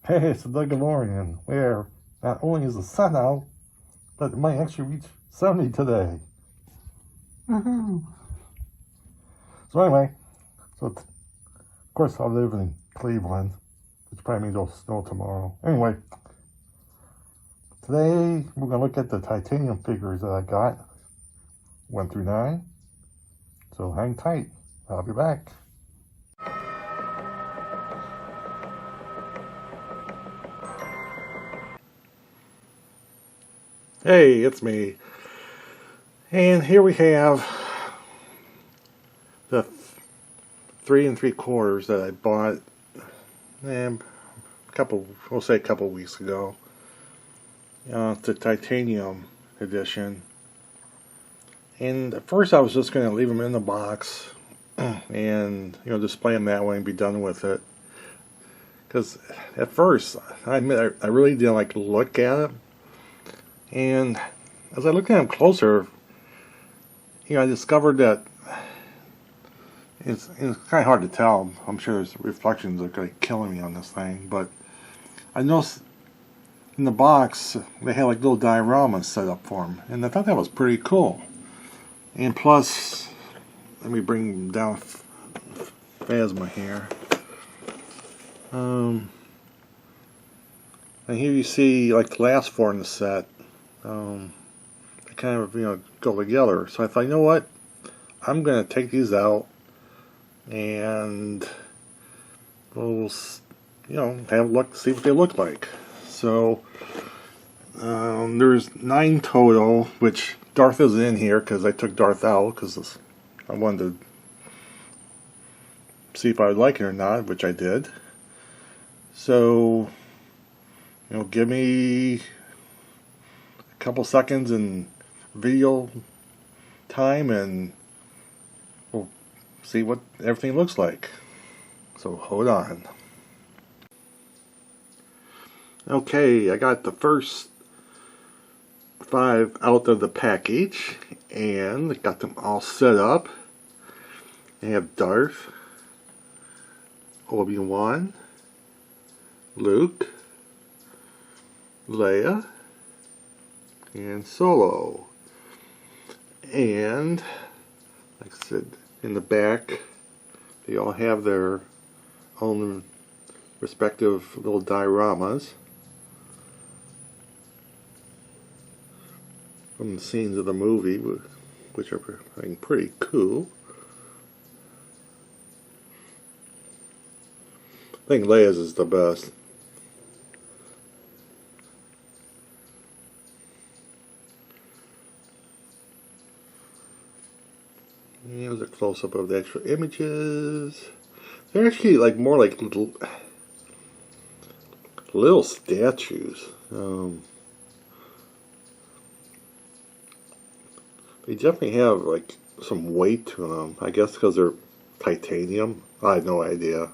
Hey, it's the DeLorean, where not only is the sun out, but it might actually reach 70 today. Woohoo! So anyway, of course I live in Cleveland, which probably means it'll snow tomorrow. Anyway, today we're going to look at the titanium figures that I got, 1 through 9. So hang tight, I'll be back. Hey, it's me. And here we have the 3 3/4 that I bought a couple weeks ago. The titanium edition. And at first I was just going to leave them in the box and display them that way and be done with it. Because at first, I admit I really didn't like to look at it. And as I looked at them closer, I discovered that it's kind of hard to tell. I'm sure there's reflections that are like killing me on this thing, but I noticed in the box they had like little dioramas set up for them, and I thought that was pretty cool. And plus, let me bring down Phasma here. And here you see like the last 4 in the set. They kind of go together. So I thought, you know what? I'm going to take these out and we'll have a look, see what they look like. So there's 9 total, which Darth isn't in here because I took Darth out because I wanted to see if I would like it or not, which I did. So give me a couple seconds in video time and we'll see what everything looks like. So hold on. Okay, I got the first 5 out of the package and got them all set up. I have Darth, Obi-Wan, Luke, Leia, and Solo. And like I said, in the back they all have their own respective little dioramas from the scenes of the movie, which are pretty cool. I think Leia's is the best. Here's a close-up of the extra images. They're actually like more like little statues. They definitely have like some weight to them. I guess because they're titanium. I have no idea.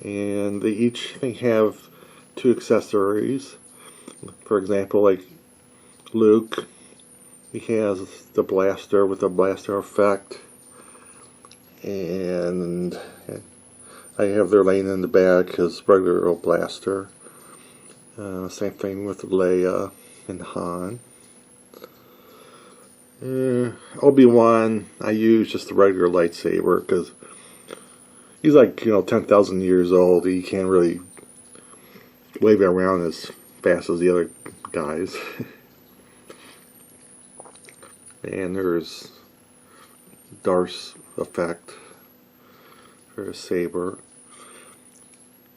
And they each have 2 accessories. For example, like Luke, he has the blaster with the blaster effect, and I have their laying in the back his regular old blaster. Same thing with Leia and Han. Obi-Wan, I use just the regular lightsaber because he's like 10,000 years old. He can't really wave it around as fast as the other guys. And there's Darth's effect for a saber.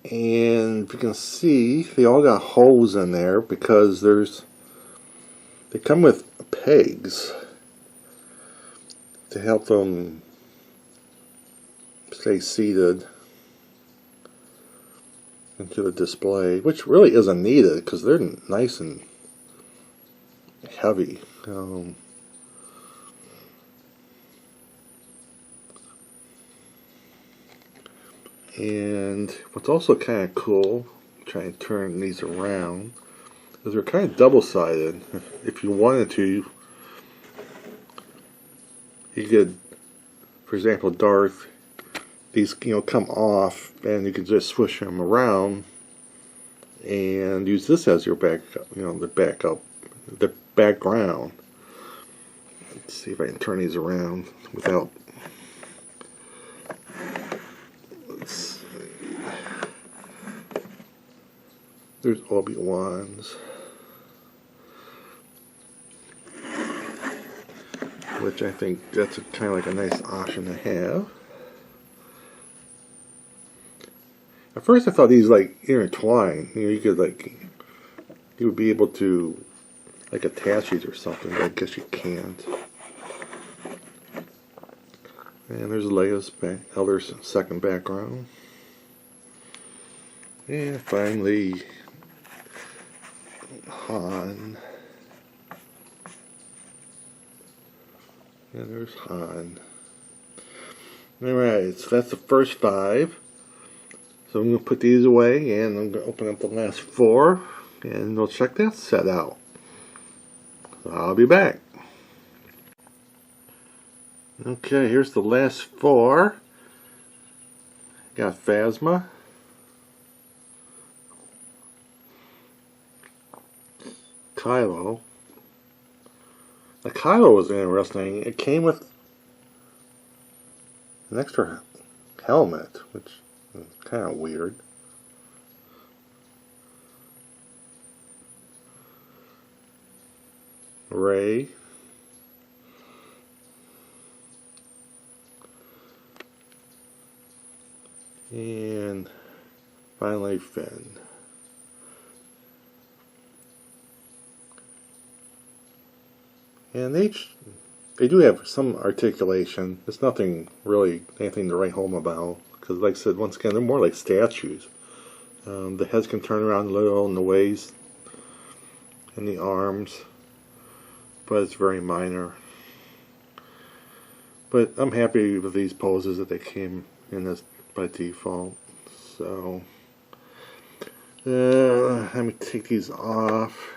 And if you can see, they all got holes in there because they come with pegs to help them stay seated into the display, which really isn't needed because they're nice and heavy. And what's also kind of cool, trying to turn these around, is they're kind of double-sided. If you wanted to, you could, for example, Darth, these come off, and you can just swish them around and use this as your the background. Let's see if I can turn these around without. Let's see. There's Obi-Wan's, which I think that's kind of like a nice option to have. At first I thought these like intertwine. You could you would be able to like attach these or something, but I guess you can't. And there's Leia's Elder's second background. And finally, Han. And there's Han. Alright, so that's the first 5. So I'm going to put these away, and I'm going to open up the last 4, and we'll check that set out. So I'll be back. Okay, here's the last 4. Got Phasma, Kylo. The Kylo was interesting. It came with an extra helmet, which is kind of weird. Rey. And finally Finn. And they do have some articulation. There's nothing really anything to write home about, because like I said, once again, they're more like statues. The heads can turn around a little in the waist and the arms, but it's very minor. But I'm happy with these poses that they came in this by default. So let me take these off,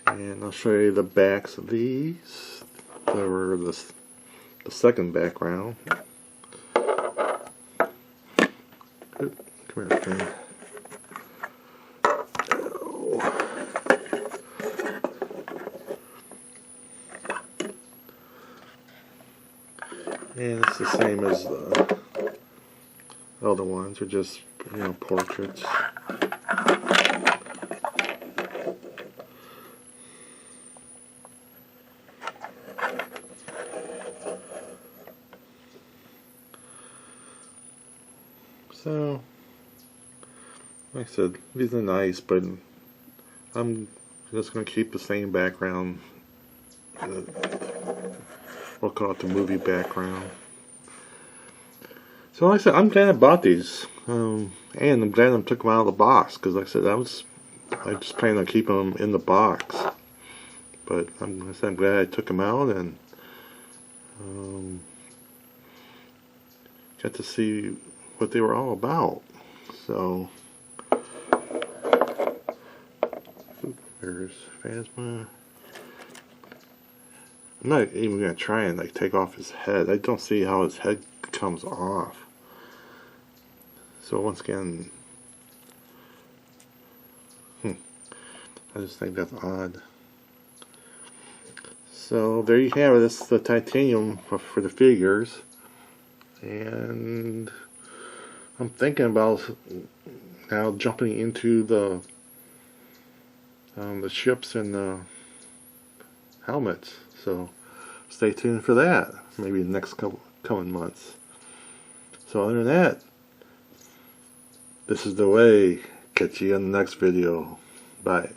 and I'll show you the backs of these. They were the second background. Oop, come here, Finn. And it's the same as the other ones, are just, portraits. So, like I said, these are nice, but I'm just going to keep the same background. We'll call it the movie background. So like I said, I'm glad I bought these, and I'm glad I took them out of the box, because like I said, I just planned on keeping them in the box, but I'm glad I took them out and got to see what they were all about. So there's Phasma. I'm not even going to try and take off his head. I don't see how his head comes off. So once again, I just think that's odd. So there you have it. This is the titanium for the figures, and I'm thinking about now jumping into the ships and the helmets. So stay tuned for that. Maybe the next coming months. So other than that, this is the way. Catch you in the next video. Bye.